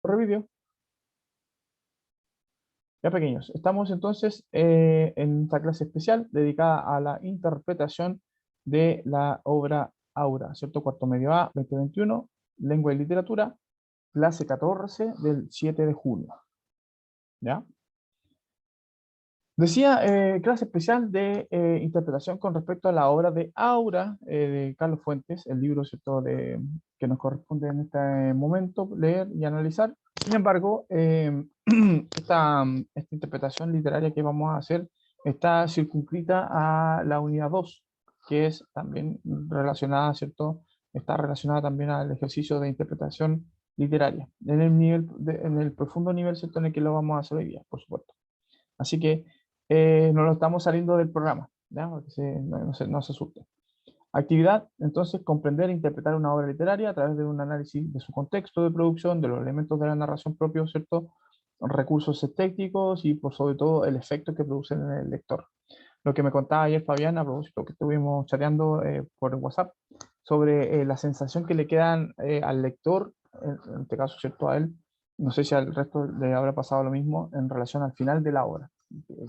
Corre vídeo. Ya pequeños, estamos entonces en esta clase especial dedicada a la interpretación de la obra Aura, ¿cierto? Cuarto medio A, 2021, Lengua y Literatura, clase 14 del 7 de junio, ¿ya? Decía, clase especial de interpretación con respecto a la obra de Aura de Carlos Fuentes, el libro, ¿cierto?, que nos corresponde en este momento leer y analizar. Sin embargo, esta interpretación literaria que vamos a hacer está circunscrita a la unidad 2, que es también relacionada, ¿cierto? Está relacionada también al ejercicio de interpretación literaria, en el nivel, en el profundo nivel, ¿cierto?, en el que lo vamos a hacer hoy día, por supuesto. Así que no lo estamos saliendo del programa, ¿ya? Para que no se asusten. Actividad, entonces, comprender e interpretar una obra literaria a través de un análisis de su contexto de producción, de los elementos de la narración propios, ¿cierto? Recursos estéticos y, por sobre todo, el efecto que producen en el lector. Lo que me contaba ayer Fabián, a propósito que estuvimos chateando por WhatsApp, sobre la sensación que le quedan al lector, en este caso, ¿cierto?, a él, no sé si al resto le habrá pasado lo mismo en relación al final de la obra.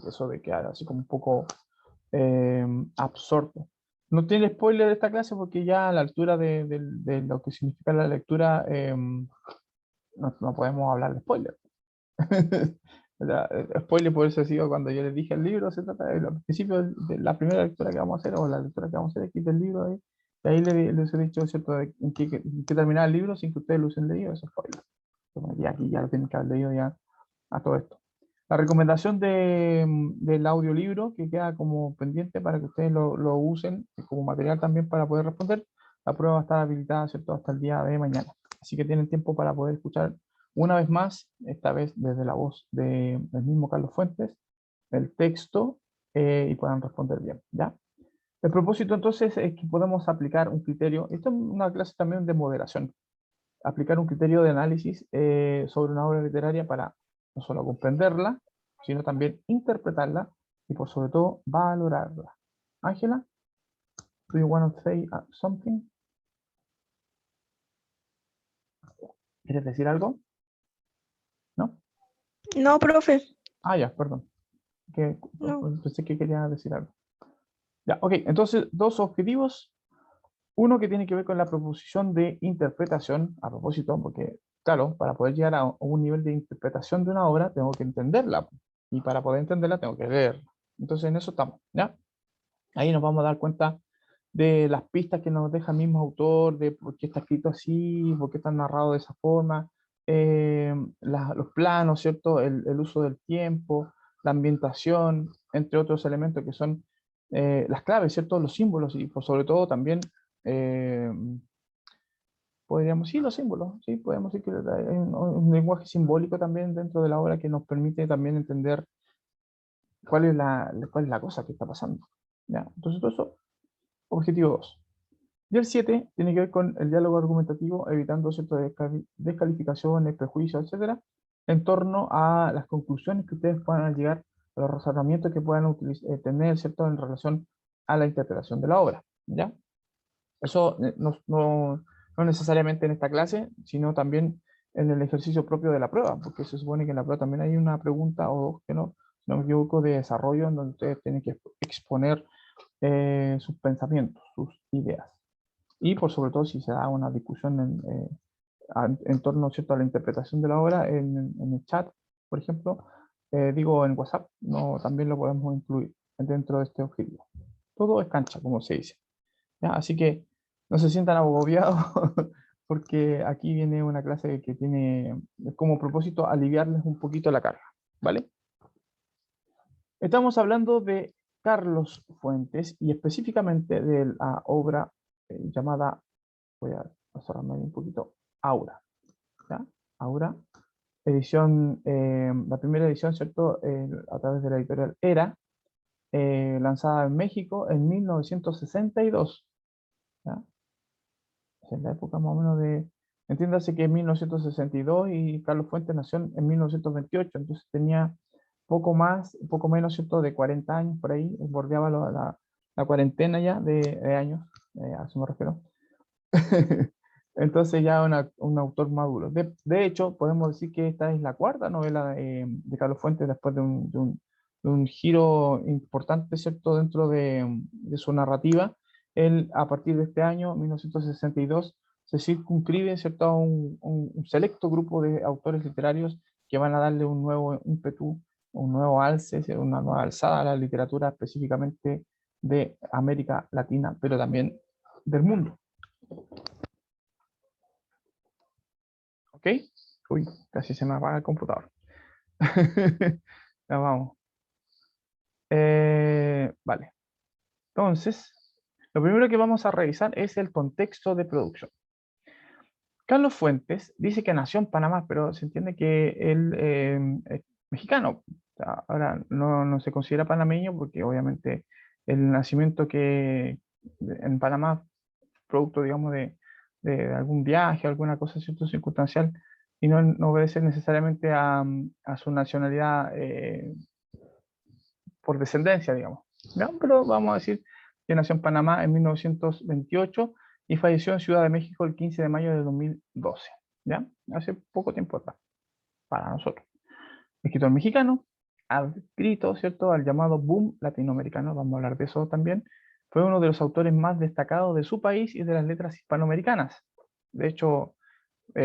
Eso de quedar así como un poco eh, absorto. No tiene spoiler de esta clase porque ya a la altura de lo que significa la lectura no podemos hablar de spoiler. Spoiler por eso ha sido cuando yo les dije el libro, se trata al principio de la primera lectura que vamos a hacer o la lectura que vamos a hacer aquí del libro. Y ahí les he dicho, ¿cierto?, en qué terminar el libro sin que ustedes lo hubiesen leído, eso es spoiler. Y aquí ya lo tienen que haber leído ya a todo esto. La recomendación del audiolibro que queda como pendiente para que ustedes lo usen como material también para poder responder. La prueba va a estar habilitada, ¿cierto?, hasta el día de mañana. Así que tienen tiempo para poder escuchar una vez más, esta vez desde la voz del mismo Carlos Fuentes, el texto y puedan responder bien, ¿ya? El propósito entonces es que podemos aplicar un criterio, esto es una clase también de moderación, aplicar un criterio de análisis sobre una obra literaria para no solo comprenderla, sino también interpretarla y por sobre todo valorarla. Ángela, do you want to say something? ¿Quieres decir algo? ¿No? No, profe, Ah, ya, perdón. no. Pensé que quería decir algo. Ya, ok, entonces dos objetivos. Uno que tiene que ver con la proposición de interpretación, a propósito, porque, claro, para poder llegar a un nivel de interpretación de una obra, tengo que entenderla. Y para poder entenderla, tengo que leerla. Entonces, en eso estamos, ¿ya? Ahí nos vamos a dar cuenta de las pistas que nos deja el mismo autor, de por qué está escrito así, por qué está narrado de esa forma, los planos, ¿cierto? El uso del tiempo, la ambientación, entre otros elementos que son las claves, ¿cierto? Los símbolos y por sobre todo también, eh, podríamos, sí, los símbolos, sí, podemos decir que hay un lenguaje simbólico también dentro de la obra que nos permite también entender cuál es la cosa que está pasando. ¿Ya? Entonces, todo eso, objetivo 2. Y el 7 tiene que ver con el diálogo argumentativo, evitando ciertas descalificaciones, prejuicios, etcétera, en torno a las conclusiones que ustedes puedan llegar, a los razonamientos que puedan tener, ¿cierto?, en relación a la interpretación de la obra, ¿ya? Eso no necesariamente en esta clase, sino también en el ejercicio propio de la prueba, porque se supone que en la prueba también hay una pregunta o dos que no, si no me equivoco, de desarrollo, en donde ustedes tienen que exponer sus pensamientos, sus ideas. Y por sobre todo si se da una discusión en torno, ¿cierto?, a la interpretación de la obra en el chat, por ejemplo, digo en WhatsApp, no, también lo podemos incluir dentro de este objetivo. Todo es cancha, como se dice. ¿Ya? Así que no se sientan agobiados porque aquí viene una clase que tiene como propósito aliviarles un poquito la carga, ¿vale? Estamos hablando de Carlos Fuentes y específicamente de la obra llamada, voy a cerrarme un poquito, Aura, ¿ya? Aura, edición, la primera edición, ¿cierto? A través de la editorial Era, lanzada en México en 1962, ¿ya? En la época más o menos entiéndase que en 1962 y Carlos Fuentes nació en 1928, entonces tenía poco más, poco menos, ¿cierto?, de 40 años por ahí, bordeaba la cuarentena ya de años, a eso me refiero. Entonces ya un autor maduro. De hecho, podemos decir que esta es la cuarta novela de Carlos Fuentes después de un giro importante, ¿cierto?, dentro de su narrativa. Él, a partir de este año, 1962, se circunscribe, ¿cierto?, a un selecto grupo de autores literarios que van a darle un nuevo ímpetu, un nuevo alce, una nueva alzada a la literatura específicamente de América Latina, pero también del mundo. ¿Ok? Uy, casi se me apaga el computador. Ya vamos. Vale. Entonces, lo primero que vamos a revisar es el contexto de producción. Carlos Fuentes dice que nació en Panamá, pero se entiende que él es mexicano. O sea, ahora no se considera panameño porque obviamente el nacimiento que en Panamá, producto, digamos, de algún viaje, alguna cosa cierto, circunstancial, y no obedece necesariamente a su nacionalidad por descendencia, digamos. ¿Ya? Pero vamos a decir que nació en Panamá en 1928 y falleció en Ciudad de México el 15 de mayo de 2012. ¿Ya? Hace poco tiempo atrás, para nosotros. Escritor mexicano, adscrito, ¿cierto?, al llamado boom latinoamericano, vamos a hablar de eso también. Fue uno de los autores más destacados de su país y de las letras hispanoamericanas. De hecho,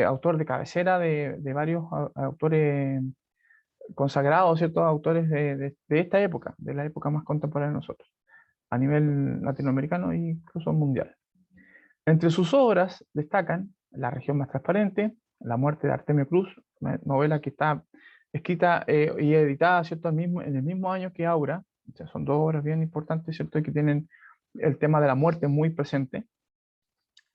autor de cabecera de varios autores consagrados, ciertos autores de esta época, de la época más contemporánea de nosotros, a nivel latinoamericano e incluso mundial. Entre sus obras destacan La región más transparente, La muerte de Artemio Cruz, una novela que está escrita y editada, ¿cierto?, en el mismo año que Aura. O sea, son dos obras bien importantes, ¿cierto?, y que tienen el tema de la muerte muy presente.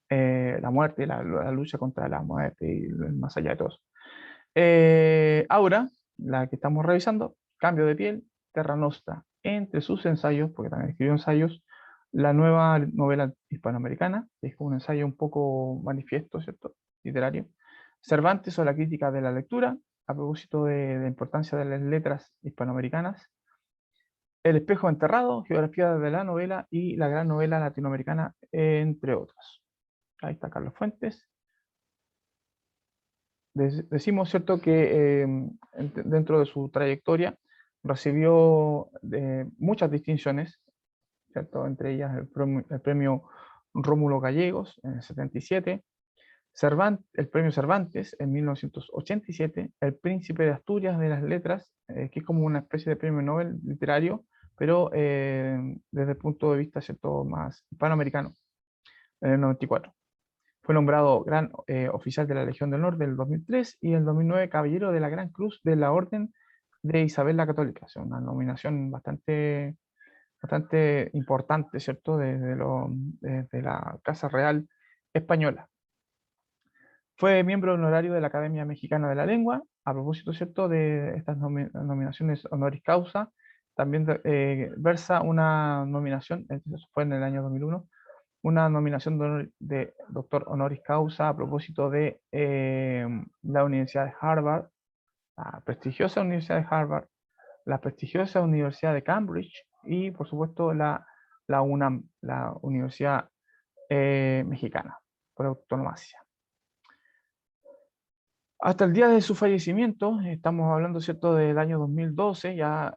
La muerte, la lucha contra la muerte y más allá de todo eso. Aura, la que estamos revisando, Cambio de piel, Terra Nostra, entre sus ensayos, porque también escribió ensayos, la nueva novela hispanoamericana, que es como un ensayo un poco manifiesto, ¿cierto?, literario. Cervantes o la crítica de la lectura, a propósito de la importancia de las letras hispanoamericanas. El espejo enterrado, geografía de la novela y la gran novela latinoamericana, entre otros. Ahí está Carlos Fuentes. Decimos, ¿cierto?, que dentro de su trayectoria recibió muchas distinciones, ¿cierto?, entre ellas el premio Rómulo Gallegos en el 77, el premio Cervantes en 1987, el Príncipe de Asturias de las Letras, que es como una especie de premio Nobel literario, pero desde el punto de vista, ¿cierto?, más hispanoamericano, en el 94. Fue nombrado Gran Oficial de la Legión del Norte en el 2003 y en el 2009 Caballero de la Gran Cruz de la Orden de Isabel la Católica. O sea, una nominación bastante importante, ¿cierto?, desde la Casa Real Española. Fue miembro honorario de la Academia Mexicana de la Lengua. A propósito, ¿cierto?, de estas nominaciones honoris causa, también versa una nominación, eso fue en el año 2001, una nominación de doctor honoris causa a propósito de la Universidad de Harvard, la prestigiosa Universidad de Harvard, la prestigiosa Universidad de Cambridge y, por supuesto, la UNAM, la Universidad Mexicana, por autonomía. Hasta el día de su fallecimiento, estamos hablando, ¿cierto?, del año 2012, ya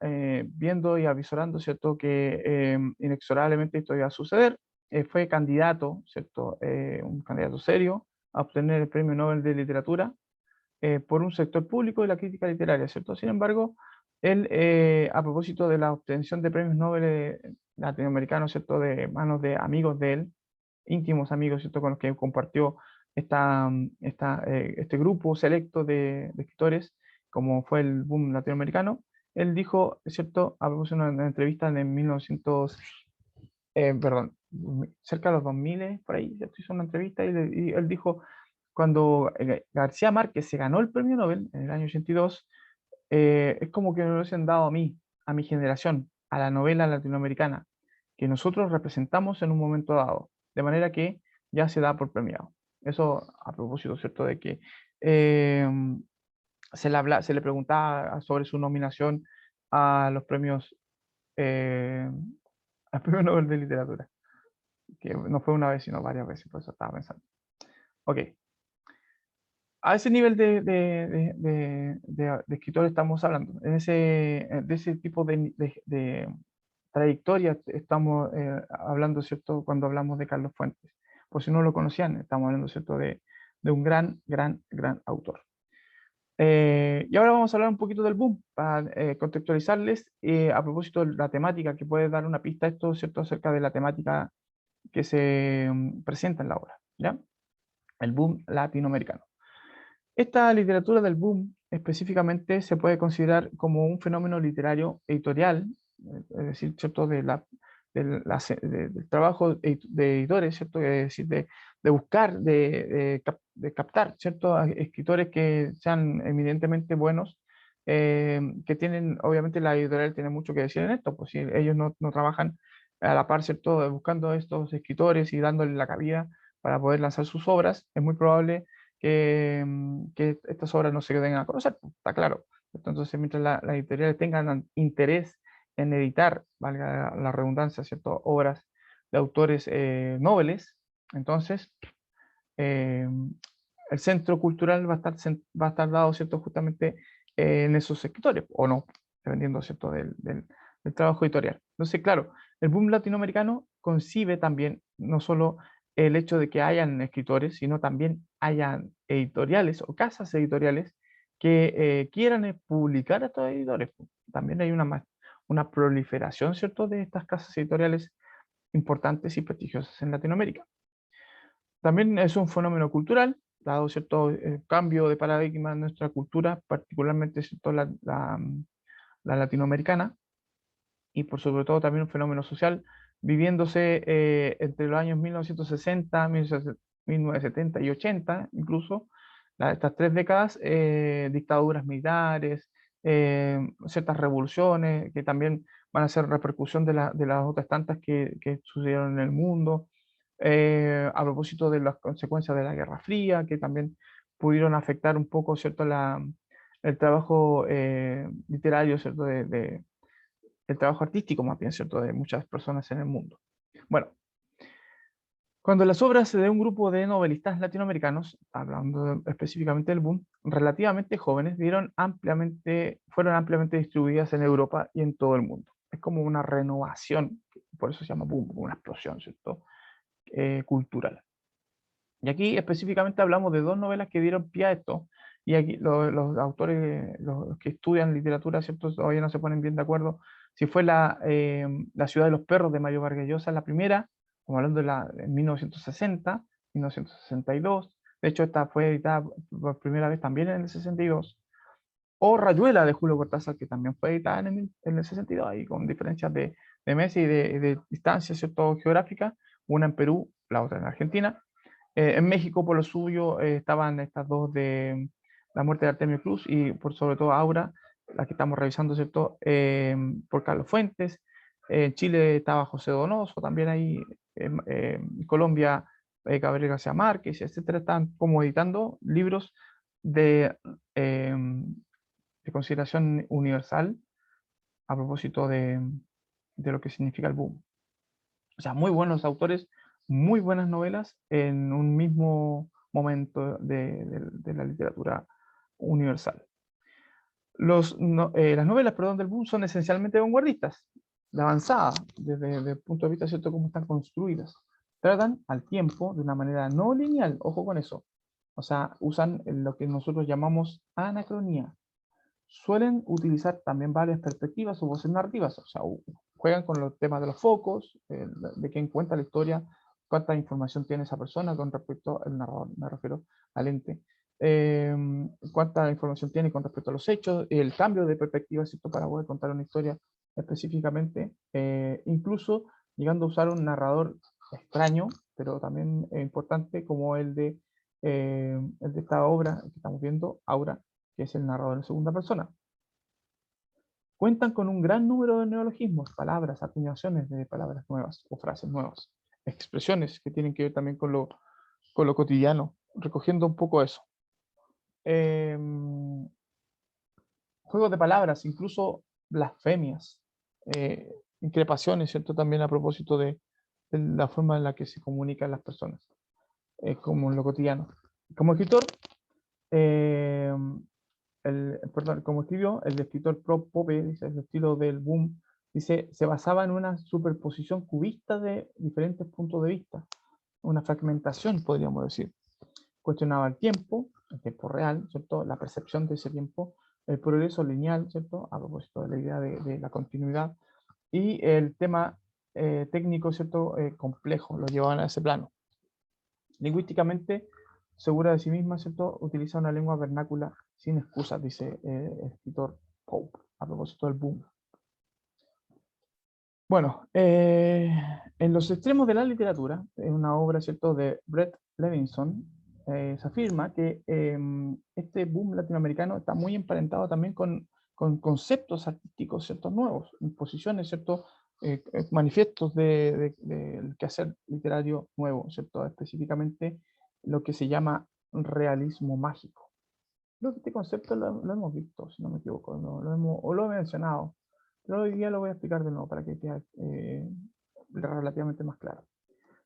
viendo y avisorando, ¿cierto?, que inexorablemente esto iba a suceder. Fue candidato, ¿cierto?, un candidato serio a obtener el Premio Nobel de Literatura por un sector público de la crítica literaria, ¿cierto? Sin embargo, él, a propósito de la obtención de premios Nobel latinoamericanos, ¿cierto?, de manos de amigos de él, íntimos amigos, ¿cierto?, con los que compartió este grupo selecto de escritores, como fue el boom latinoamericano, él dijo, ¿cierto?, a propósito de una entrevista en 1900, perdón, cerca de los 2000, por ahí, ¿cierto?, hizo una entrevista y él dijo, cuando García Márquez se ganó el premio Nobel en el año 82, es como que me lo hubiesen dado a mí, a mi generación, a la novela latinoamericana, que nosotros representamos en un momento dado, de manera que ya se da por premiado. Eso a propósito, ¿cierto?, de que se le preguntaba sobre su nominación a los premios, al premio Nobel de Literatura, que no fue una vez, sino varias veces, por eso estaba pensando. Ok. A ese nivel de escritor estamos hablando. De ese tipo de trayectoria estamos hablando, ¿cierto? Cuando hablamos de Carlos Fuentes. Por si no lo conocían, estamos hablando, ¿cierto? De un gran autor. Y ahora vamos a hablar un poquito del boom, para contextualizarles a propósito de la temática, que puede dar una pista a esto, ¿cierto? Acerca de la temática que se presenta en la obra, ¿ya? El boom latinoamericano. Esta literatura del boom específicamente se puede considerar como un fenómeno literario editorial, es decir, ¿cierto? Del trabajo de editores, ¿cierto? Es decir, de buscar, de captar, ¿cierto? A escritores que sean eminentemente buenos, que tienen, obviamente la editorial tiene mucho que decir en esto, pues si ellos no trabajan a la par, ¿cierto? Buscando estos escritores y dándole la cabida para poder lanzar sus obras, es muy probable que estas obras no se den a conocer, pues, está claro. Entonces, mientras las editoriales tengan interés en editar, valga la redundancia, ¿cierto? Obras de autores nobles, entonces eh, el centro cultural va a estar dado, ¿cierto? Justamente en esos escritores, o no, dependiendo, ¿cierto? Del trabajo editorial. Entonces, claro, el boom latinoamericano concibe también no solo el hecho de que hayan escritores, sino también hayan editoriales o casas editoriales que quieran publicar a estos editores. También hay una proliferación, ¿cierto?, de estas casas editoriales importantes y prestigiosas en Latinoamérica. También es un fenómeno cultural, dado cierto cambio de paradigma en nuestra cultura, particularmente, ¿cierto?, la latinoamericana, y por sobre todo también un fenómeno social, viviéndose entre los años 1960, 1970 y 80, incluso, estas tres décadas, dictaduras militares, ciertas revoluciones que también van a ser repercusión de las otras tantas que sucedieron en el mundo, a propósito de las consecuencias de la Guerra Fría, que también pudieron afectar un poco, ¿cierto?, el trabajo literario, ¿cierto?, el trabajo artístico, más bien, ¿cierto?, de muchas personas en el mundo. Bueno, cuando las obras de un grupo de novelistas latinoamericanos, hablando específicamente del boom, relativamente jóvenes, fueron ampliamente distribuidas en Europa y en todo el mundo. Es como una renovación, por eso se llama boom, una explosión, ¿cierto?, cultural. Y aquí específicamente hablamos de dos novelas que dieron pie a esto, y aquí los autores, los que estudian literatura, ¿cierto?, todavía no se ponen bien de acuerdo si fue La ciudad de los perros de Mario Vargas Llosa la primera, como hablando en 1960, 1962, de hecho esta fue editada por primera vez también en el 62, o Rayuela de Julio Cortázar, que también fue editada en el 62, ahí con diferencias de meses y de distancia, ¿cierto?, geográfica, una en Perú, la otra en Argentina. En México, por lo suyo, estaban estas dos de La muerte de Artemio Cruz y por sobre todo Aura, la que estamos revisando, ¿cierto?, por Carlos Fuentes. En Chile estaba José Donoso, también ahí, en Colombia, Gabriel García Márquez, etcétera, están como editando libros de, eh, de consideración universal a propósito de lo que significa el boom. O sea, muy buenos autores, muy buenas novelas en un mismo momento de la literatura universal. Las novelas, perdón, del boom son esencialmente vanguardistas, de avanzada, desde el punto de vista, ¿cierto?, cómo están construidas. Tratan al tiempo de una manera no lineal, ojo con eso. O sea, usan lo que nosotros llamamos anacronía. Suelen utilizar también varias perspectivas o voces narrativas, o sea, juegan con los temas de los focos, de quién cuenta la historia, cuánta información tiene esa persona con respecto al narrador, me refiero al ente, eh, cuánta información tiene con respecto a los hechos, el cambio de perspectiva, ¿cierto?, para poder contar una historia específicamente, incluso llegando a usar un narrador extraño, pero también importante, como el de esta obra que estamos viendo, Aura, que es el narrador en segunda persona. Cuentan con un gran número de neologismos, palabras, acuñaciones de palabras nuevas o frases nuevas, expresiones que tienen que ver también con lo cotidiano, recogiendo un poco eso. Juegos de palabras, incluso blasfemias, increpaciones, ¿cierto? También a propósito de la forma en la que se comunican las personas. como en lo cotidiano. Como escritor, eh, perdón, como escribió el escritor Pope, dice, el estilo del boom, dice, se basaba en una superposición cubista de diferentes puntos de vista, una fragmentación, podríamos decir. Cuestionaba el tiempo real, ¿cierto? La percepción de ese tiempo, el progreso lineal, ¿cierto? A propósito de la idea de la continuidad, y el tema técnico, ¿cierto? Complejo, lo llevaban a ese plano. Lingüísticamente, segura de sí misma, ¿cierto? Utiliza una lengua vernácula sin excusas, dice el escritor Pope, a propósito del boom. Bueno, en los extremos de la literatura, en una obra, ¿cierto?, de Bret Levinson, se afirma que este boom latinoamericano está muy emparentado también con conceptos artísticos, ¿cierto?, nuevos, imposiciones, ¿cierto?, manifiestos del quehacer literario nuevo, ¿cierto?, específicamente lo que se llama realismo mágico. Creo que este concepto lo hemos visto, si no me equivoco, o lo he mencionado, pero hoy día lo voy a explicar de nuevo para que quede relativamente más claro.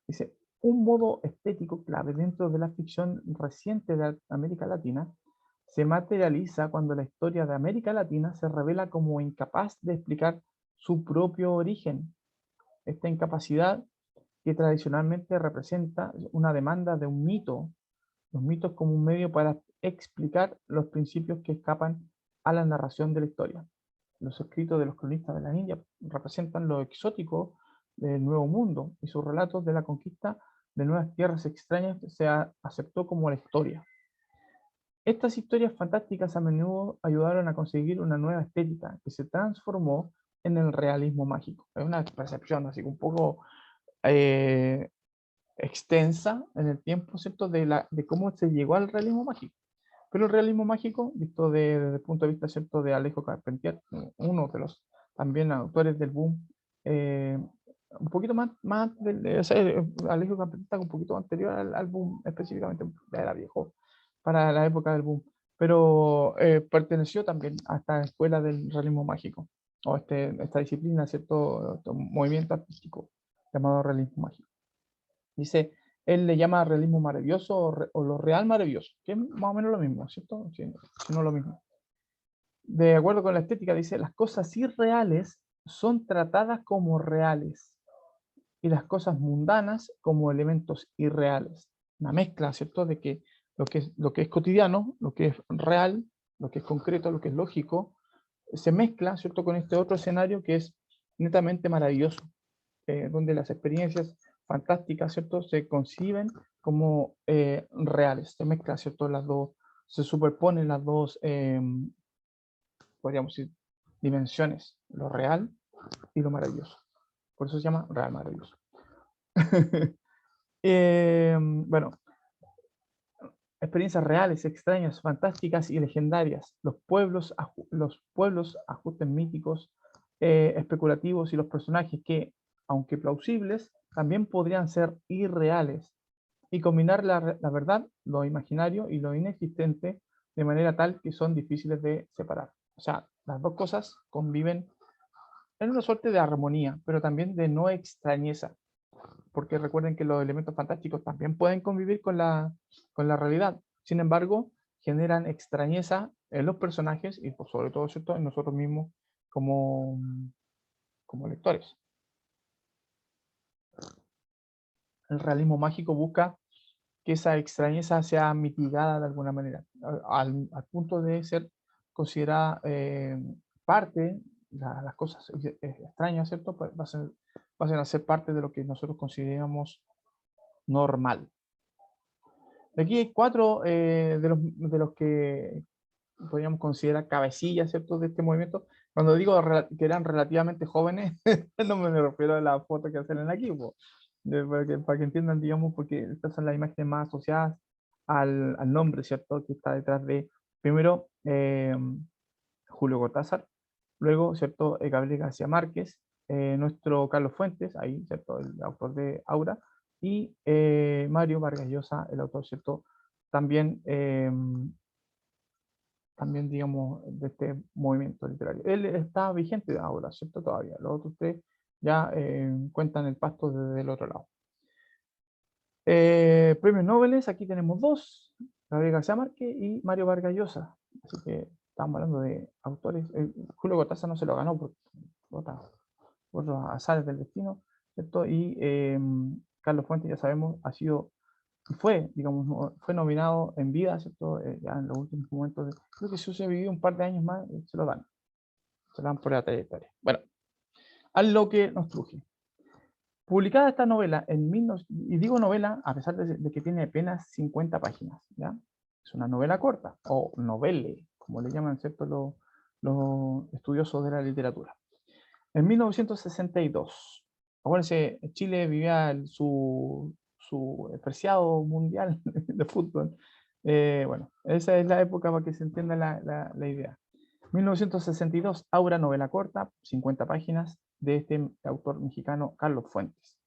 Dice, un modo estético clave dentro de la ficción reciente de América Latina se materializa cuando la historia de América Latina se revela como incapaz de explicar su propio origen. Esta incapacidad que tradicionalmente representa una demanda de un mito, los mitos como un medio para explicar los principios que escapan a la narración de la historia. Los escritos de los cronistas de la India representan lo exótico del Nuevo Mundo y sus relatos de la conquista de nuevas tierras extrañas se aceptó como la historia. Estas historias fantásticas a menudo ayudaron a conseguir una nueva estética que se transformó en el realismo mágico. Es una percepción así un poco eh, extensa en el tiempo, ¿cierto? De cómo se llegó al realismo mágico. Pero el realismo mágico, visto desde el punto de vista, ¿cierto?, de Alejo Carpentier, uno de los también autores del boom, un poquito más o sea, Alejo Carpentier está un poquito anterior al boom, específicamente, ya era viejo para la época del boom, pero perteneció también a esta escuela del realismo mágico, o esta disciplina, ¿cierto?, este movimiento artístico llamado realismo mágico. Dice, él le llama realismo maravilloso o lo real maravilloso, que es más o menos lo mismo, ¿cierto? Sí, no lo mismo. De acuerdo con la estética, dice, las cosas irreales son tratadas como reales y las cosas mundanas como elementos irreales. Una mezcla, ¿cierto? De que lo que es cotidiano, lo que es real, lo que es concreto, lo que es lógico, se mezcla, ¿cierto?, con este otro escenario que es netamente maravilloso, donde las experiencias fantásticas, ¿cierto?, se conciben como reales, se mezclan, ¿cierto?, las dos, se superponen las dos, podríamos decir, dimensiones, lo real y lo maravilloso. Por eso se llama real maravilloso. Bueno, experiencias reales, extrañas, fantásticas y legendarias, los pueblos, ajustes míticos, especulativos y los personajes que, aunque plausibles, también podrían ser irreales y combinar la verdad, lo imaginario y lo inexistente de manera tal que son difíciles de separar. O sea, las dos cosas conviven en una suerte de armonía, pero también de no extrañeza, porque recuerden que los elementos fantásticos también pueden convivir con la realidad. Sin embargo, generan extrañeza en los personajes y por sobre todo, ¿cierto?, en nosotros mismos como, como lectores. El realismo mágico busca que esa extrañeza sea mitigada de alguna manera, al punto de ser considerada parte, las cosas extrañas, ¿cierto?, pues pasen a ser parte de lo que nosotros consideramos normal. Aquí hay cuatro de los que podríamos considerar cabecillas, ¿cierto?, de este movimiento. Cuando digo que eran relativamente jóvenes, no me refiero a la foto que hacen aquí, para que entiendan, digamos, porque estas son las imágenes más asociadas al nombre, ¿cierto?, que está detrás de, primero, Julio Cortázar, luego, ¿cierto?, Gabriel García Márquez, nuestro Carlos Fuentes, ahí, ¿cierto?, el autor de Aura, y Mario Vargas Llosa, el autor, ¿cierto?, también, también, digamos, de este movimiento literario. Él está vigente ahora, ¿cierto?, todavía. Los otros tres ya cuentan el pasto desde el otro lado. Premios Nobel, aquí tenemos dos, Gabriel García Márquez y Mario Vargas Llosa. Así que estamos hablando de autores. Julio Cortázar no se lo ganó por los azares del destino, ¿cierto? Y Carlos Fuentes, ya sabemos, fue, digamos, fue nominado en vida, ¿cierto? Ya en los últimos momentos. Creo que si hubiese vivido un par de años más, se lo dan. Se lo dan por la trayectoria. Bueno, a lo que nos truje. Publicada esta novela y digo novela a pesar de que tiene apenas 50 páginas, ¿ya? Es una novela corta, o novelle, como le llaman, ¿cierto? Los estudiosos de la literatura. En 1962, acuérdense, Chile vivía su preciado mundial de fútbol. Bueno, esa es la época para que se entienda la idea. 1962, Aura, novela corta, 50 páginas, de este autor mexicano Carlos Fuentes.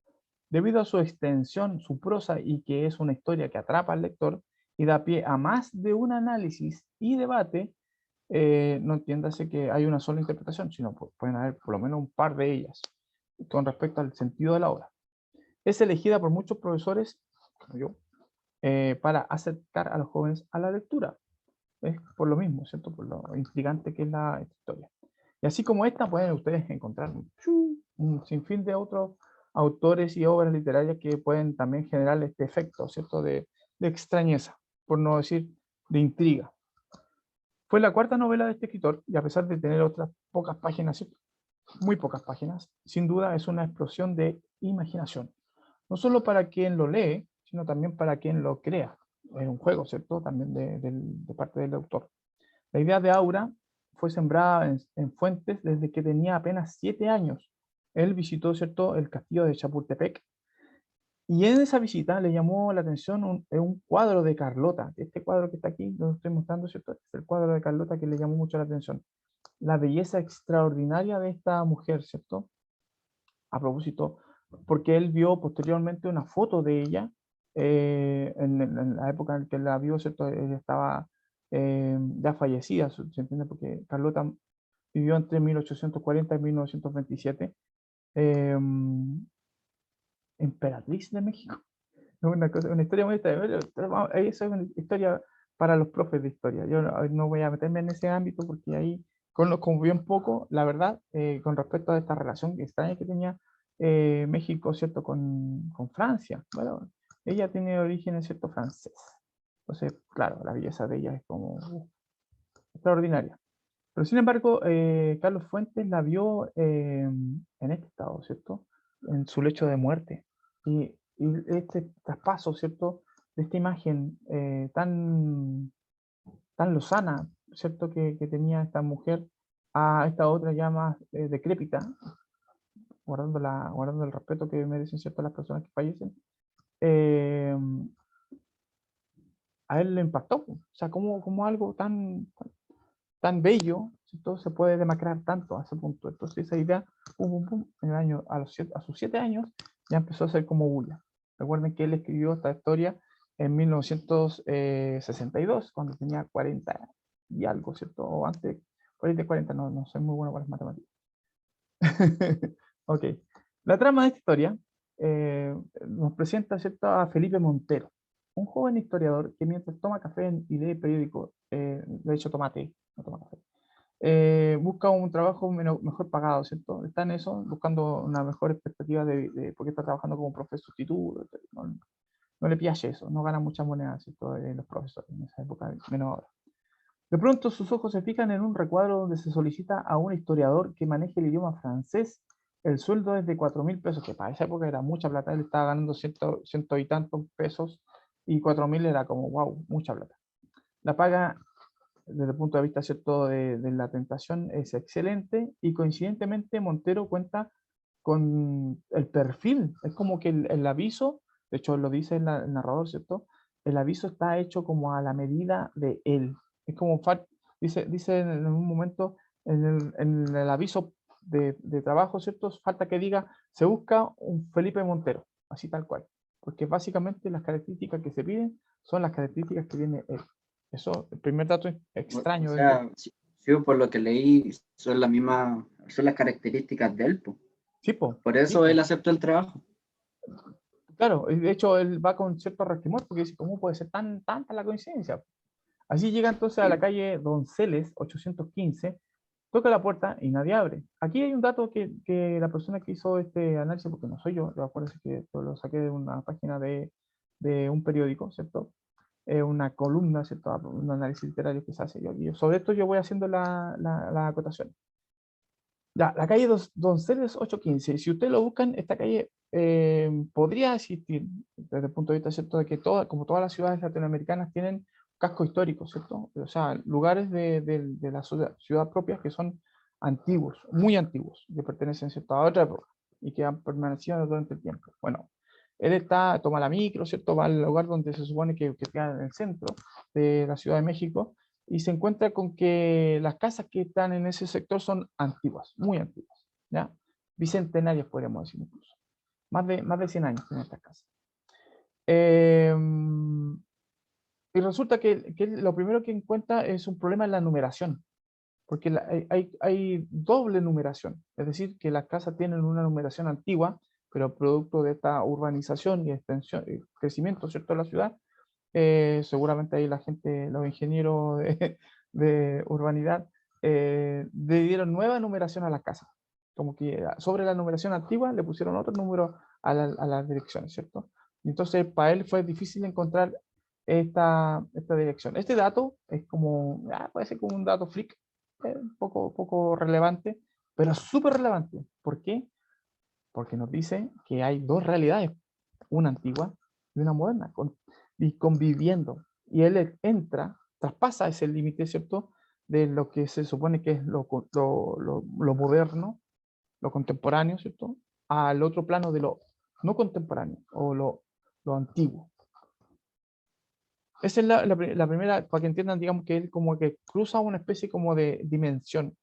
Debido a su extensión, su prosa y que es una historia que atrapa al lector y da pie a más de un análisis y debate, no entiéndase que hay una sola interpretación, sino pueden haber por lo menos un par de ellas con respecto al sentido de la obra. Es elegida por muchos profesores, como yo, para acercar a los jóvenes a la lectura. Es por lo mismo, ¿cierto? Por lo intrigante que es la historia. Y así como esta, pueden ustedes encontrar un sinfín de otros autores y obras literarias que pueden también generar este efecto, ¿cierto? De extrañeza, por no decir de intriga. Fue la cuarta novela de este escritor y a pesar de tener otras pocas páginas, ¿cierto? Muy pocas páginas, sin duda es una explosión de imaginación. No solo para quien lo lee, sino también para quien lo crea. Es un juego, ¿cierto? También de parte del autor. La idea de Aura fue sembrada en Fuentes desde que tenía apenas 7 años. Él visitó, ¿cierto?, el castillo de Chapultepec y en esa visita le llamó la atención un cuadro de Carlota. Este cuadro que está aquí, lo estoy mostrando, ¿cierto? Es el cuadro de Carlota que le llamó mucho la atención. La belleza extraordinaria de esta mujer, ¿cierto? A propósito, porque él vio posteriormente una foto de ella en la época en que la vio, ¿cierto? Ella estaba ya fallecida, ¿se entiende? Porque Carlota vivió entre 1840 y 1927. eh, Emperatriz de México. Una historia muy extraña. Eso es una historia para los profes de historia. Yo no voy a meterme en ese ámbito porque ahí conozco bien poco, la verdad, con respecto a esta relación extraña que tenía México, ¿cierto?, con Francia. Bueno, ella tiene origen, ¿cierto?, francés. Entonces, claro, la belleza de ella es como extraordinaria. Pero sin embargo, Carlos Fuentes la vio en este estado, ¿cierto? En su lecho de muerte. Y este traspaso, ¿cierto? De esta imagen tan lozana, ¿cierto? Que tenía esta mujer a esta otra ya más decrépita, guardando el respeto que merecen, ¿cierto?, las personas que fallecen. eh, a él le impactó. O sea, como algo tan bello, ¿cierto?, se puede demacrar tanto a ese punto. Entonces esa idea, pum, pum, pum, en el año, a sus 7 años, ya empezó a ser como bulla. Recuerden que él escribió esta historia en 1962, cuando tenía 40 y algo, ¿cierto? O antes, por ahí de 40, no soy muy bueno para las matemáticas. Ok. La trama de esta historia nos presenta, ¿cierto?, a Felipe Montero, un joven historiador que mientras toma café y lee periódico, de hecho toma té, no toma café, busca un trabajo mejor pagado, ¿cierto? Está en eso, buscando una mejor expectativa porque está trabajando como profesor sustituto. No le pillaje eso, no gana muchas monedas, ¿cierto?, los profesores en esa época, menos ahora. De pronto sus ojos se fijan en un recuadro donde se solicita a un historiador que maneje el idioma francés. El sueldo es de 4.000 pesos, que para esa época era mucha plata. Él estaba ganando ciento y tantos pesos y 4.000 era como, wow, mucha plata. La paga, desde el punto de vista, ¿cierto?, de la tentación, es excelente y coincidentemente Montero cuenta con el perfil. Es como que el aviso, de hecho lo dice el narrador, ¿cierto? El aviso está hecho como a la medida de él. Es como, dice en un momento, en el aviso de trabajo, ¿cierto? Falta que diga, se busca un Felipe Montero, así tal cual. Porque básicamente las características que se piden son las características que tiene él. Eso, el primer dato es O extraño. sea, sí, por lo que leí, son son las características de él, po. Sí, po, Por sí, eso él po. aceptó el trabajo. Claro, y de hecho él va con cierto resquemor porque dice, ¿cómo puede ser tanta la coincidencia? Así llega entonces a la Sí. calle Donceles, 815, toca la puerta y nadie abre. Aquí hay un dato que la persona que hizo este análisis, porque no soy yo acuérdense que esto lo saqué de una página de un periódico, ¿cierto? Una columna, ¿cierto? Un análisis literario que se hace yo. Y sobre esto yo voy haciendo la acotación. Ya, la calle Donceles 815. Si ustedes lo buscan, esta calle podría existir desde el punto de vista, ¿cierto? De que como todas las ciudades latinoamericanas tienen casco histórico, ¿cierto? O sea, lugares de la ciudad propia que son antiguos, muy antiguos, que pertenecen, ¿cierto? A otra época y que han permanecido durante el tiempo. Bueno, él toma la micro, ¿cierto? Va al lugar donde se supone que queda en el centro de la Ciudad de México y se encuentra con que las casas que están en ese sector son antiguas, muy antiguas, ¿ya? Bicentenarias, podríamos decir incluso. Más de 100 años tienen estas casas. Eh, y resulta que lo primero que encuentra es un problema en la numeración, porque hay doble numeración, es decir, que las casas tienen una numeración antigua, pero producto de esta urbanización y extensión, y crecimiento, ¿cierto?, de la ciudad, seguramente ahí la gente, los ingenieros de urbanidad, le dieron nueva numeración a las casas. Como que sobre la numeración antigua le pusieron otro número a las direcciones, ¿cierto? Y entonces para él fue difícil encontrar esta dirección. Este dato es como, puede ser como un dato freak, poco relevante, pero súper relevante. ¿Por qué? Porque nos dice que hay dos realidades, una antigua y una moderna, y conviviendo. Y él traspasa ese límite, ¿cierto? De lo que se supone que es lo moderno, lo contemporáneo, ¿cierto? Al otro plano de lo no contemporáneo o lo antiguo. Esa es la primera, para que entiendan, digamos que él como que cruza una especie como de dimensión,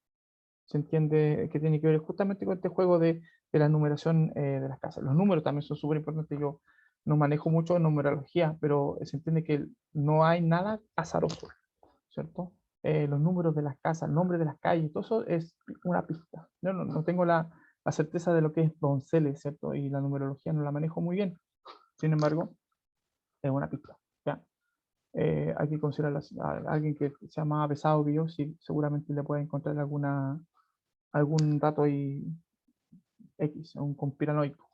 se entiende que tiene que ver justamente con este juego de la numeración de las casas. Los números también son súper importantes. Yo no manejo mucho numerología, pero se entiende que no hay nada azaroso, ¿cierto? Los números de las casas, el nombre de las calles, todo eso es una pista. Yo no tengo la certeza de lo que es Donceles, ¿cierto? Y la numerología no la manejo muy bien. Sin embargo, es una pista, ¿ya? Hay que considerar a alguien que sea más avesado que yo, sí, seguramente le puede encontrar algún dato ahí X, un conspiranoico.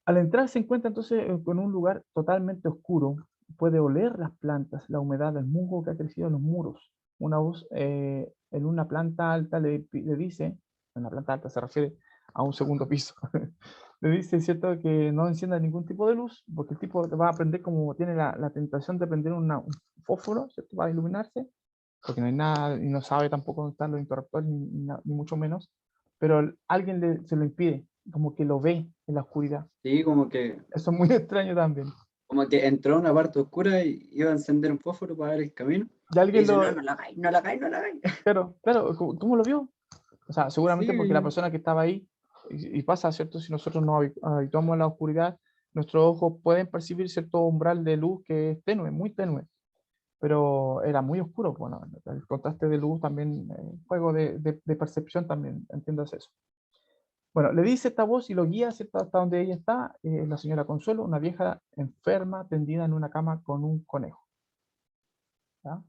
Al entrar se encuentra entonces con un lugar totalmente oscuro. Puede oler las plantas, la humedad, el musgo que ha crecido en los muros. Una voz en una planta alta le dice, en la planta alta se refiere a un segundo piso, le dice, ¿cierto?, que no encienda ningún tipo de luz, porque el tipo va a prender como tiene la tentación de prender un fósforo, ¿cierto?, para iluminarse, porque no hay nada y no sabe tampoco dónde están los interruptores, ni mucho menos, pero alguien se lo impide, como que lo ve en la oscuridad. Sí, Eso es muy extraño también. como que entró a una parte oscura y iba a encender un fósforo para ver el camino. Y Y alguien dice, no, lo, no la hagáis, no la hagáis, no la hagáis. claro, ¿cómo lo vio? O sea, seguramente porque la Sí, persona que estaba ahí, y pasa, ¿cierto? Si nosotros nos habituamos a la oscuridad, nuestros ojos pueden percibir cierto umbral de luz que es tenue, muy tenue, pero era muy oscuro. Bueno, el contraste de luz también, juego de percepción también, entiendas eso. Bueno, le dice esta voz y lo guía, ¿cierto?, hasta donde ella está, la señora Consuelo, una vieja enferma tendida en una cama con un conejo. ¿Ya?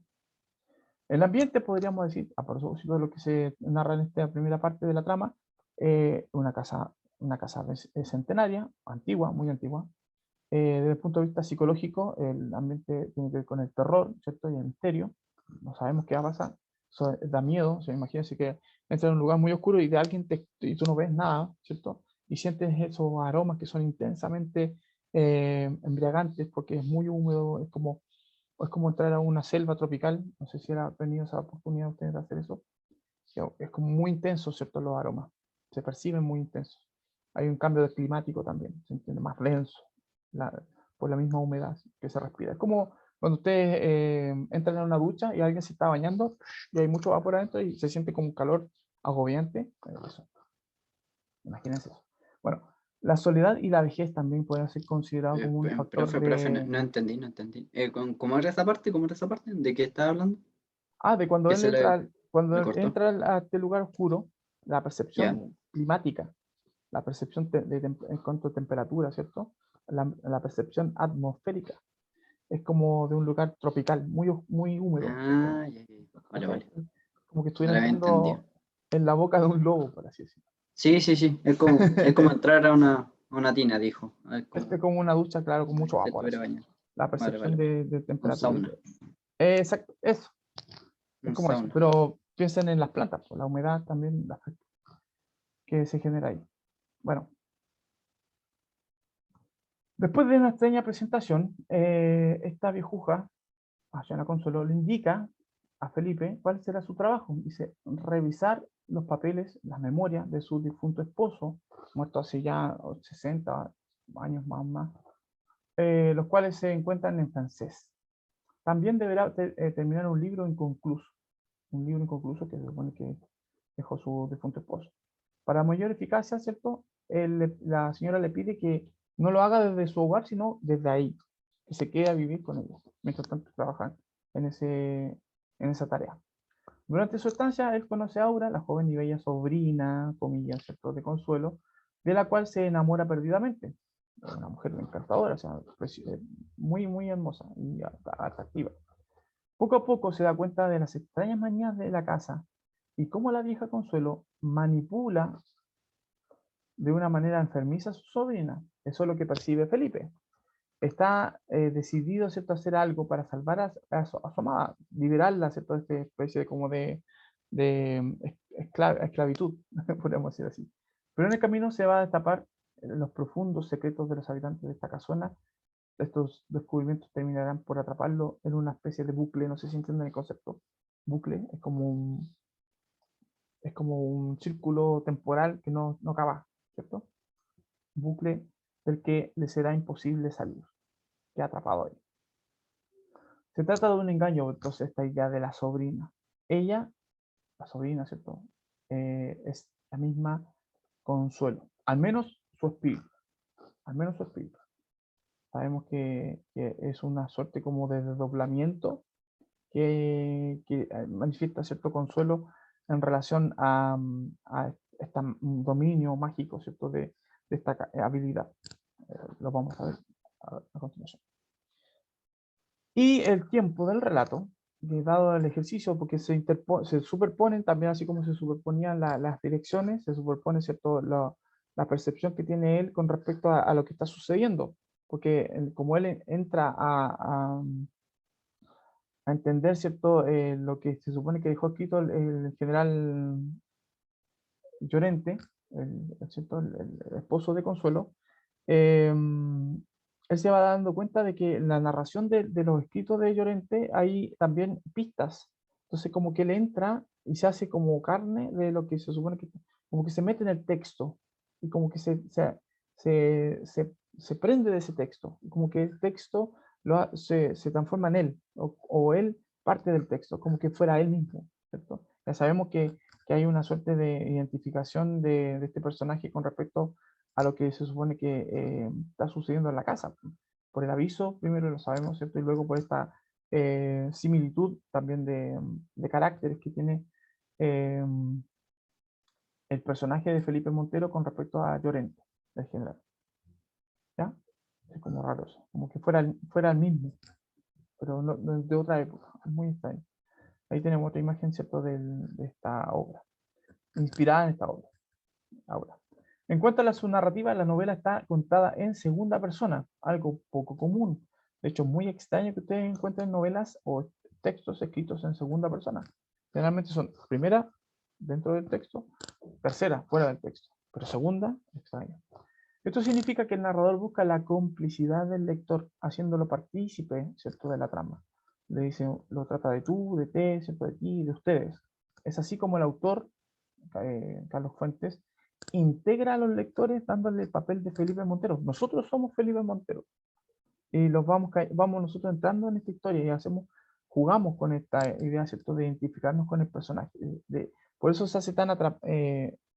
El ambiente, podríamos decir, a propósito de lo que se narra en esta primera parte de la trama, una casa centenaria, antigua, muy antigua. Desde el punto de vista psicológico, el ambiente tiene que ver con el terror, ¿cierto? Y el misterio. No sabemos qué va a pasar. Eso da miedo. O sea, imagínense que entras en un lugar muy oscuro y de alguien y tú no ves nada, ¿cierto? Y sientes esos aromas que son intensamente embriagantes porque es muy húmedo, es como entrar a una selva tropical. No sé si han tenido esa oportunidad ustedes de hacer eso. Es como muy intenso, ¿cierto? Los aromas. Se perciben muy intensos. Hay un cambio climático también, se entiende más denso por la misma humedad que se respira. Es como cuando ustedes entran en una ducha y alguien se está bañando y hay mucho vapor adentro y se siente como un calor agobiante. Eso. Imagínense eso. Bueno, la soledad y la vejez también pueden ser considerados como un factor profe, no, de... no entendí, no entendí. ¿Cómo era esa parte? ¿Cómo era esa parte? ¿De qué estaba hablando? De cuando Que él entra, me cuando él cortó. entra a este lugar oscuro, la ¿Ya? percepción climática, la percepción en cuanto a temperatura, ¿cierto? la percepción atmosférica. Es como de un lugar tropical, muy húmedo. Ah, ya, ya. Vale, vale. Como que estuviera Ahora había entrando entendido. en la boca de un lobo, por así decirlo. Sí, sí, sí. Es como entrar a una tina, dijo. Es Es como como una ducha, claro, con mucho si vapor, estuviera así. bañado. La Vale, percepción vale. de Un temperatura. sauna. Exacto, eso, es Un como eso. sauna. Pero piensen en las plantas, pues, la humedad también que se genera ahí. Bueno, después de una extraña presentación, esta viejuja, Asyana Consuelo, le indica a Felipe cuál será su trabajo. Dice, revisar los papeles, las memorias de su difunto esposo, muerto hace ya 60 años más, los cuales se encuentran en francés. También deberá terminar un libro inconcluso que se supone que dejó su difunto esposo. Para mayor eficacia, ¿cierto? La señora le pide que no lo haga desde su hogar, sino desde ahí, que se quede a vivir con ella, mientras tanto trabajan en esa tarea. Durante su estancia, él conoce a Aura, la joven y bella sobrina, comillas, ¿cierto?, de Consuelo, de la cual se enamora perdidamente. Una mujer encantadora, o sea, muy hermosa y atractiva. Poco a poco se da cuenta de las extrañas manías de la casa y cómo la vieja Consuelo manipula de una manera enfermiza a su sobrina. Eso es lo que percibe Felipe. Está decidido, ¿cierto?, a hacer algo para salvar a su amada, liberarla, ¿cierto?, de esta especie de, como de esclavitud, podemos decir así. Pero en el camino se va a destapar los profundos secretos de los habitantes de esta casona. Estos descubrimientos terminarán por atraparlo en una especie de bucle, no sé si entienden el concepto. Bucle es como un círculo temporal que no acaba, ¿cierto? Bucle del que le será imposible salir, queda atrapado ahí. Se trata de un engaño, entonces, esta idea de la sobrina. Ella, la sobrina, ¿cierto? Es la misma Consuelo, al menos su espíritu, al menos su espíritu. Sabemos que es una suerte como de desdoblamiento que manifiesta cierto consuelo en relación a este dominio mágico, ¿cierto?, de esta habilidad. Lo vamos a ver a continuación. Y el tiempo del relato, dado el ejercicio, porque se superponen también, así como se superponían las direcciones, se superpone, ¿cierto?, la percepción que tiene él con respecto a lo que está sucediendo, porque como él entra a entender, ¿cierto?, lo que se supone que dejó escrito el general Llorente, ¿cierto?, el esposo de Consuelo. Él se va dando cuenta de que en la narración de los escritos de Llorente hay también pistas. Entonces como que él entra y se hace como carne de lo que se supone que, como que se mete en el texto y como que se prende de ese texto, y como que el texto se transforma en él, o él parte del texto, como que fuera él mismo, ¿cierto? Ya sabemos que hay una suerte de identificación de este personaje con respecto a lo que se supone que está sucediendo en la casa. Por el aviso, primero lo sabemos, ¿cierto? Y luego por esta similitud también de caracteres que tiene eh, el personaje de Felipe Montero con respecto a Llorente, el general. ¿Ya? Es como raro eso, como que fuera el mismo, pero de otra época. Es muy extraño. Ahí tenemos otra imagen, ¿cierto?, de esta obra, inspirada en esta obra. Ahora, en cuanto a su narrativa, la novela está contada en segunda persona, algo poco común. De hecho, muy extraño que ustedes encuentren novelas o textos escritos en segunda persona. Generalmente son primera dentro del texto, tercera fuera del texto, pero segunda, extraño. Esto significa que el narrador busca la complicidad del lector, haciéndolo partícipe, ¿cierto?, de la trama. Le dice, lo trata de tú, de te, ¿cierto?, de ti, de ustedes. Es así como el autor, Carlos Fuentes, integra a los lectores dándole el papel de Felipe Montero. Nosotros somos Felipe Montero y vamos nosotros entrando en esta historia y jugamos con esta idea, ¿cierto?, de identificarnos con el personaje. Por eso se hace tan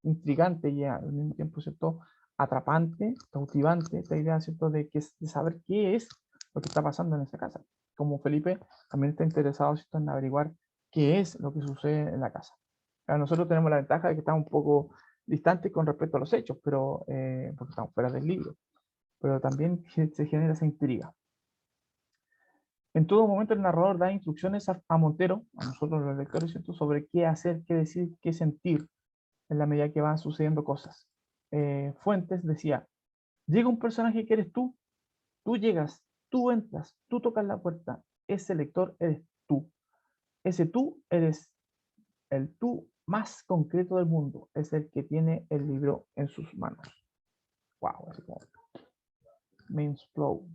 intrigante y al mismo tiempo, ¿cierto?, atrapante, cautivante, esta idea, ¿cierto?, de saber qué es lo que está pasando en esa casa. Como Felipe también está interesado, ¿cierto?, en averiguar qué es lo que sucede en la casa. Nosotros tenemos la ventaja de que estamos un poco distantes con respecto a los hechos, pero porque estamos fuera del libro. pero también se genera esa intriga. En todo momento el narrador da instrucciones a Montero, a nosotros los lectores, ¿cierto?, sobre qué hacer, qué decir, qué sentir en la medida que van sucediendo cosas. Fuentes decía, llega un personaje que eres tú llegas, tú entras, tú tocas la puerta, ese lector eres tú. Ese tú eres el tú más concreto del mundo, es el que tiene el libro en sus manos. Wow, así como means flow.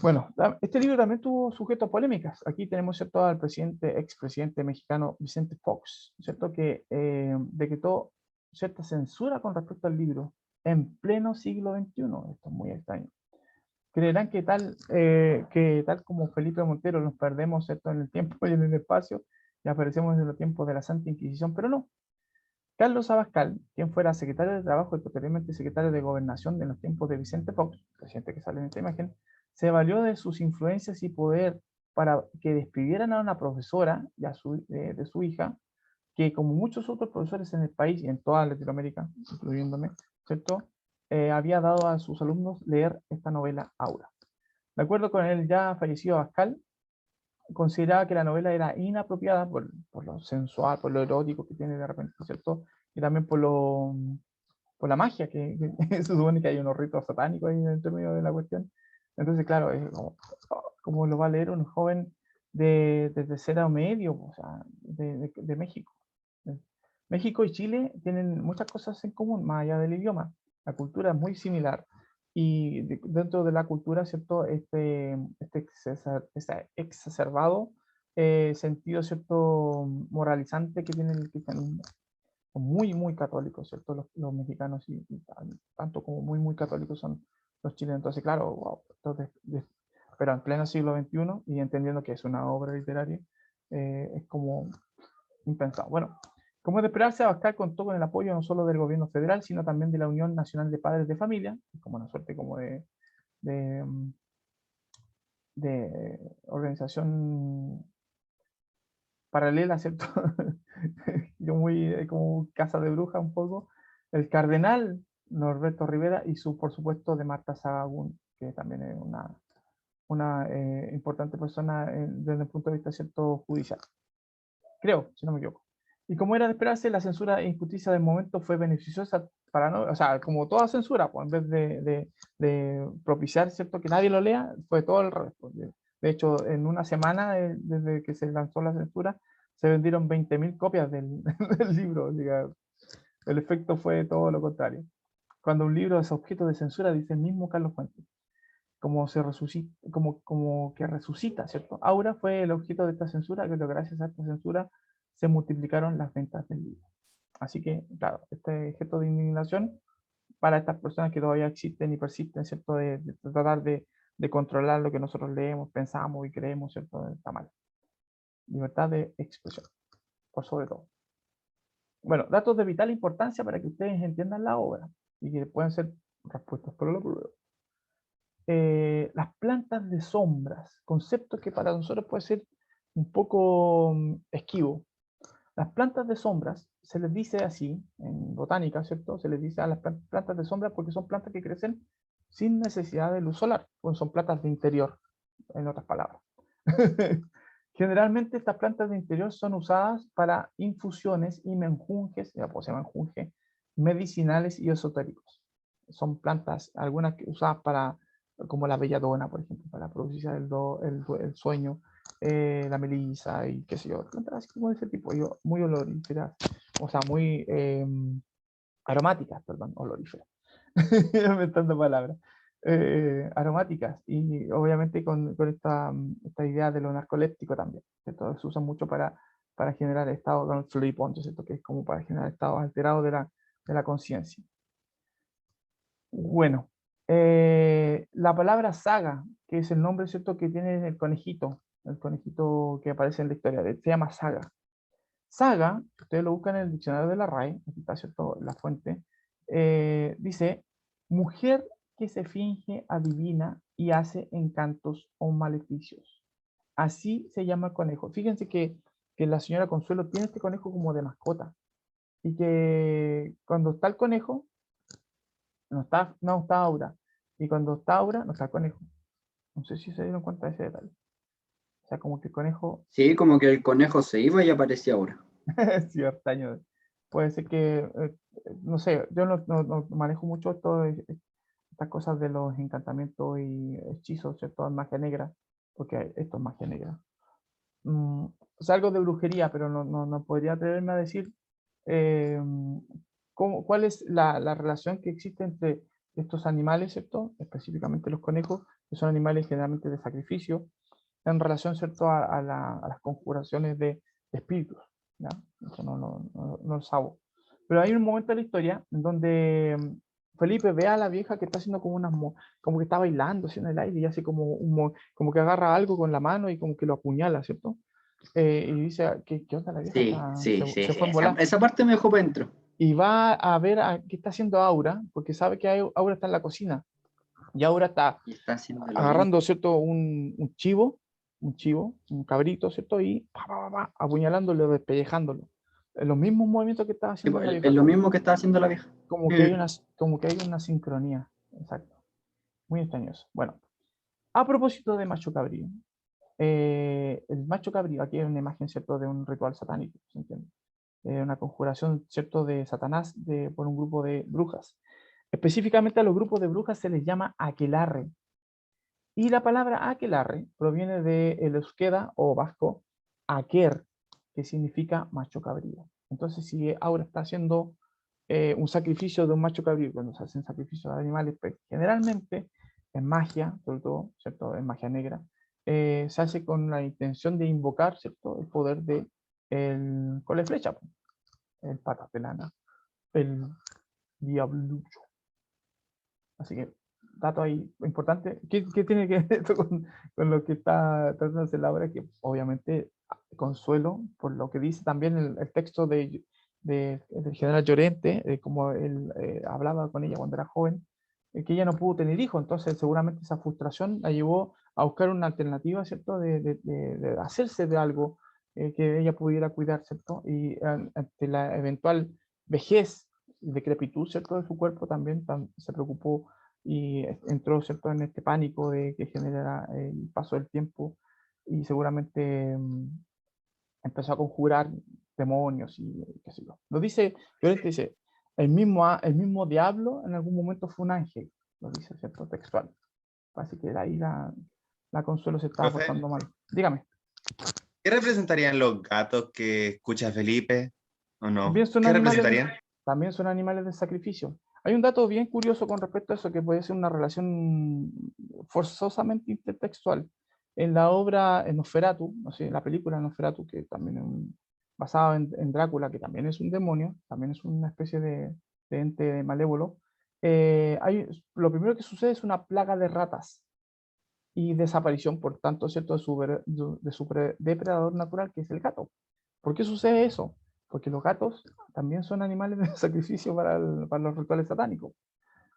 Bueno, este libro también tuvo sujeto a polémicas. Aquí tenemos, ¿cierto?, al expresidente mexicano Vicente Fox, ¿cierto?, que decretó cierta censura con respecto al libro en pleno siglo XXI. Esto es muy extraño. Creerán que tal como Felipe Montero nos perdemos, ¿cierto?, en el tiempo y en el espacio y aparecemos en los tiempos de la Santa Inquisición, pero no. Carlos Abascal, quien fuera secretario de Trabajo y posteriormente secretario de Gobernación en los tiempos de Vicente Fox, presidente que sale en esta imagen, se valió de sus influencias y poder para que despidieran a una profesora de su hija, que como muchos otros profesores en el país y en toda Latinoamérica, incluyéndome, ¿cierto?, había dado a sus alumnos leer esta novela Aura. De acuerdo con el ya fallecido Abascal, consideraba que la novela era inapropiada por lo sensual, por lo erótico que tiene de repente, ¿cierto? Y también por la magia, que se supone que hay unos ritos satánicos ahí en el medio de la cuestión. Entonces, claro, es como lo va a leer un joven de tercero medio, o sea, de México. México y Chile tienen muchas cosas en común, más allá del idioma. La cultura es muy similar. Y dentro de la cultura, ¿cierto?, exacerbado sentido, ¿cierto?, moralizante que tiene el cristianismo. Son muy, muy católicos, ¿cierto?, los mexicanos, y tanto como muy, muy católicos son los chilenos. Entonces, claro, wow, pero en pleno siglo XXI, y entendiendo que es una obra literaria, es como impensado. Bueno, como de esperarse, Abascal contó con el apoyo no solo del gobierno federal, sino también de la Unión Nacional de Padres de Familia, como una suerte como de, de organización paralela, ¿cierto? Yo muy como casa de bruja un poco. El cardenal Norberto Rivera y por supuesto, de Marta Sahagún, que también es una importante persona desde el punto de vista, ¿cierto?, judicial. Creo, si no me equivoco. Y como era de esperarse, la censura e injusticia del momento fue beneficiosa para no, o sea, como toda censura, pues en vez de propiciar, ¿cierto?, que nadie lo lea, fue todo el revés. Pues. De hecho, en una semana desde que se lanzó la censura, se vendieron 20.000 copias del, del libro. Digamos. El efecto fue todo lo contrario. Cuando un libro es objeto de censura, dice el mismo Carlos Fuentes, como que resucita, ¿cierto? Aura fue el objeto de esta censura, que gracias a esta censura se multiplicaron las ventas del libro. Así que, claro, este objeto de indignación para estas personas que todavía existen y persisten, ¿cierto? De tratar de controlar lo que nosotros leemos, pensamos y creemos, ¿cierto? Está mal. Libertad de expresión, por sobre todo. Bueno, datos de vital importancia para que ustedes entiendan la obra y que pueden ser respuestas para la prueba. Las plantas de sombras, concepto que para nosotros puede ser un poco esquivo. Las plantas de sombras se les dice así, en botánica, ¿cierto? Se les dice a las plantas de sombras porque son plantas que crecen sin necesidad de luz solar, pues son plantas de interior, en otras palabras. Generalmente estas plantas de interior son usadas para infusiones y menjunjes, ya pues se menjunje, medicinales y esotéricos. Son plantas, algunas usadas para, como la belladona, por ejemplo, para producir el sueño, la melisa y qué sé yo, plantas así como de ese tipo, muy oloríferas, o sea, muy aromáticas, perdón, oloríferas. Inventando palabras. Aromáticas y obviamente con esta idea de lo narcoléptico también, que todo se usa mucho para generar estados, con el floripondio, ¿cierto? Que es como para generar estados alterados de la conciencia. Bueno, la palabra saga, que es el nombre, ¿cierto?, que tiene el conejito que aparece en la historia, se llama saga. Saga, si ustedes lo buscan en el diccionario de la RAE, aquí está, ¿cierto?, la fuente, dice, mujer que se finge adivina y hace encantos o maleficios. Así se llama el conejo. Fíjense que la señora Consuelo tiene este conejo como de mascota y que cuando está el conejo, no está Aura. Y cuando está Aura, no está el conejo. No sé si se dieron cuenta de ese detalle. O sea, como que el conejo, Sí, como que el conejo se iba y aparecía ahora. cierto año. Puede ser que, no sé, yo no manejo mucho estas cosas de los encantamientos y hechizos, ¿cierto? En magia negra, porque esto es magia negra. O sea, algo de brujería, pero no podría atreverme a decir eh, cuál es la relación que existe entre estos animales, ¿cierto? Específicamente los conejos, que son animales generalmente de sacrificio, en relación, ¿cierto? A las conjuraciones de espíritus, ¿ya? Eso no lo sabo. Pero hay un momento de la historia en donde Felipe ve a la vieja que está haciendo como como que está bailando así en el aire y hace como, como que agarra algo con la mano y como que lo apuñala, ¿cierto? Y dice, ¿qué onda la vieja? Sí, sí, sí, Se sí. fue en volar. Esa parte me dejó para adentro. Y va a ver qué está haciendo Aura, porque sabe que Aura está en la cocina. Y Aura está Y está haciendo lo mismo. agarrando, ¿cierto? Un cabrito, ¿cierto? Y apuñalándolo, despellejándolo. En los mismos movimientos que estaba Sí, haciendo pues, la es vieja. lo mismo que está haciendo la vieja. Como que hay una sincronía. Exacto. Muy extraño eso. Bueno, a propósito de macho cabrío. El macho cabrío, aquí hay una imagen, ¿cierto? De un ritual satánico, ¿se entiende? Una conjuración, ¿cierto? De Satanás por un grupo de brujas. Específicamente a los grupos de brujas se les llama aquelarre. Y la palabra aquelarre proviene del euskera o vasco aquer, que significa macho cabrío. Entonces, si ahora está haciendo un sacrificio de un macho cabrío, cuando se hacen sacrificios de animales, pues, generalmente en magia, sobre todo, ¿cierto? En magia negra, se hace con la intención de invocar, ¿cierto? El poder de el cole flecha, pues, el patas de lana, el diablucho. Así que, dato ahí importante. ¿Qué tiene que ver esto con lo que está tratando de hacer la obra? Que obviamente consuelo por lo que dice también el texto del general Llorente, como él hablaba con ella cuando era joven, que ella no pudo tener hijos, entonces seguramente esa frustración la llevó a buscar una alternativa, ¿cierto? De hacerse de algo que ella pudiera cuidar, ¿cierto? Y ante la eventual vejez, decrepitud, ¿cierto? De su cuerpo también se preocupó y entró, ¿cierto? En este pánico de que genera el paso del tiempo y seguramente empezó a conjurar demonios y qué sé yo. Lo dice, Llorente dice, el mismo diablo en algún momento fue un ángel, lo dice, ¿cierto? Textual. Así que de ahí la Consuelo se estaba Profe, portando mal. Dígame. ¿qué representarían los gatos que escucha Felipe? ¿O no? También son ¿Qué animales, representarían? también son animales de sacrificio. Hay un dato bien curioso con respecto a eso que puede ser una relación forzosamente intertextual. En la obra Nosferatu, no sé, la película Nosferatu, que también es basada en Drácula, que también es un demonio, también es una especie de ente malévolo, lo primero que sucede es una plaga de ratas y desaparición, por tanto, ¿cierto? De su depredador natural, que es el gato. ¿Por qué sucede eso? Porque los gatos también son animales de sacrificio para los rituales satánicos.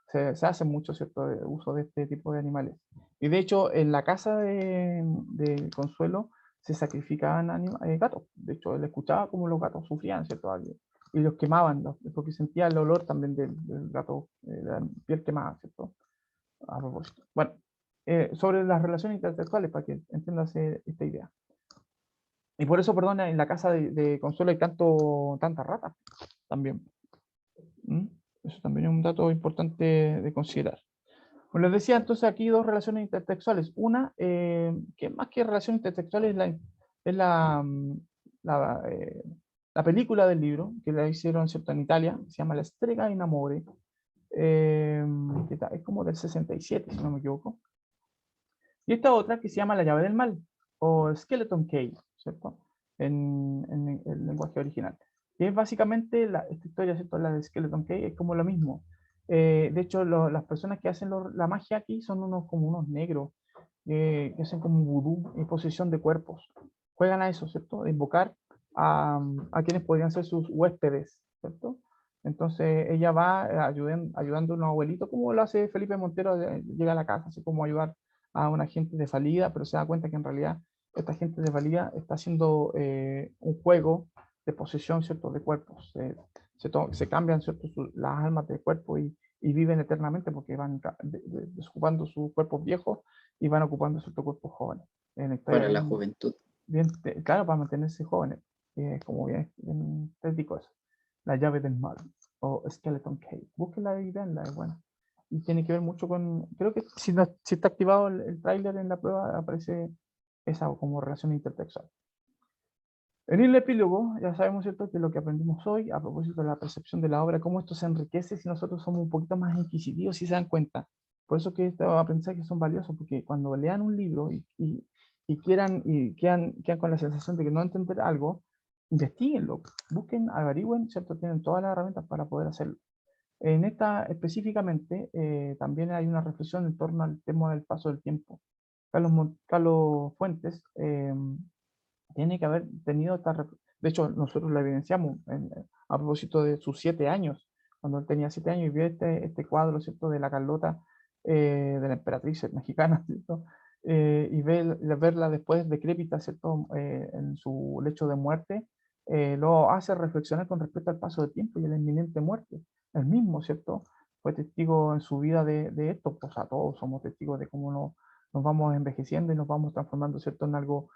Se hace mucho, ¿cierto? Uso de este tipo de animales. Y de hecho, en la casa de Consuelo se sacrificaban gatos. De hecho, él escuchaba cómo los gatos sufrían, ¿cierto? Y los quemaban, porque sentía el olor también del gato, la piel quemada, ¿cierto? A propósito. Bueno, sobre las relaciones intersexuales, para que entiendas esta idea. Y por eso, perdona, en la casa de Consuelo hay tanta rata también. ¿Mm? Eso también es un dato importante de considerar. Como les decía, entonces aquí dos relaciones intersexuales. Una, que más que relaciones intersexuales, es la película del libro, que la hicieron, ¿cierto? En Italia, se llama La Strega in Amore, eh, es como del 67, si no me equivoco. Y esta otra que se llama La llave del mal, o Skeleton Key, ¿cierto? En el lenguaje original. Que es básicamente, esta historia, ¿cierto? La de Skeleton Key, es como lo mismo. De hecho, las personas que hacen la magia aquí son como unos negros, que hacen como vudú y posesión de cuerpos. Juegan a eso, ¿cierto? De invocar a quienes podrían ser sus huéspedes, ¿cierto? Entonces ella va ayudando a unos abuelitos, como lo hace Felipe Montero, llega a la casa, así como ayudar a un agente de salida, pero se da cuenta que en realidad esta gente de salida está haciendo un juego de posesión, ¿cierto? De cuerpos. Se cambian, ¿cierto? Las almas del cuerpo y y viven eternamente porque van desocupando sus cuerpos viejos y van ocupando ciertos cuerpos jóvenes. En historia Para la bien- juventud. bien, claro, para mantenerse jóvenes. Como bien tétrico eso. La llave del mal o Skeleton Cave. Búsquenla y veanla, es buena. Y tiene que ver mucho con, creo que si está activado el tráiler en la prueba, aparece esa como relación intertextual. En el epílogo, ya sabemos, ¿cierto?, que lo que aprendimos hoy, a propósito de la percepción de la obra, cómo esto se enriquece si nosotros somos un poquito más inquisitivos, si se dan cuenta. Por eso que estos aprendizajes son valiosos, porque cuando lean un libro y quedan con la sensación de que no entender algo, investiguenlo, busquen, averigüen, ¿cierto? Tienen todas las herramientas para poder hacerlo. En esta específicamente, también hay una reflexión en torno al tema del paso del tiempo. Carlos Fuentes tiene que haber tenido de hecho, nosotros la evidenciamos a propósito de sus 7 años, cuando él tenía 7 años y vio este cuadro, ¿cierto?, de la Carlota, de la emperatriz mexicana, ¿cierto? Y verla después decrépita, ¿cierto?, en su lecho de muerte, lo hace reflexionar con respecto al paso del tiempo y a la inminente muerte. Él mismo, ¿cierto?, fue testigo en su vida de esto, pues a todos somos testigos de cómo nos vamos envejeciendo y nos vamos transformando, ¿cierto?, en algo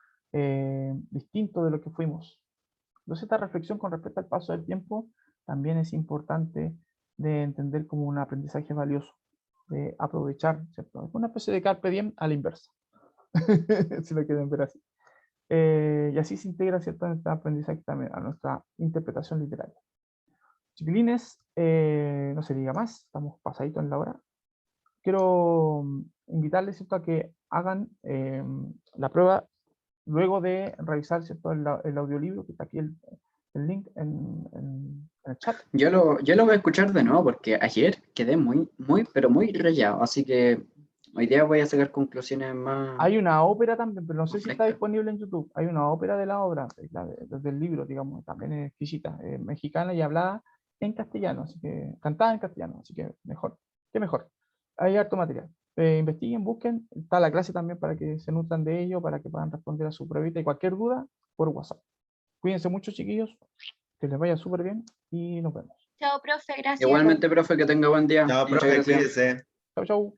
distinto de lo que fuimos. Entonces esta reflexión con respecto al paso del tiempo también es importante de entender como un aprendizaje valioso, de aprovechar, ¿cierto? Es una especie de carpe diem a la inversa, si lo quieren ver así. Y así se integra, ¿cierto?, en este aprendizaje también a nuestra interpretación literaria. Chiquilines, no se diga más, estamos pasaditos en la hora. Quiero invitarles, ¿cierto?, a que hagan la prueba luego de revisar, ¿cierto?, el audiolibro, que está aquí el link en el chat. Yo lo voy a escuchar de nuevo porque ayer quedé pero muy rayado. Así que hoy día voy a sacar conclusiones más. Hay una ópera también, pero no sé si está Fresca. disponible en YouTube. Hay una ópera de la obra, del libro, digamos, también es exquisita, mexicana y hablada en castellano, así que cantada en castellano, así que mejor, qué mejor. Hay harto material. Investiguen, busquen, está la clase también para que se nutran de ello, para que puedan responder a su pruebita y cualquier duda por WhatsApp. Cuídense mucho, chiquillos, que les vaya súper bien y nos vemos. Chao, profe, gracias. Igualmente, profe, que tenga buen día. Chao, Muchas profe, gracias. cuídese. Chau, chau.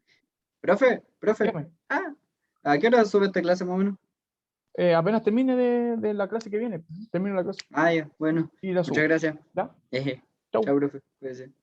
Profe. Dígame. ¿A qué hora sube esta clase más o menos? Apenas termine de la clase que viene, termino la clase Ya, bueno. y la Muchas subo. gracias. ¿Ya? Eje. Chau. Chao, profe. Cuídese.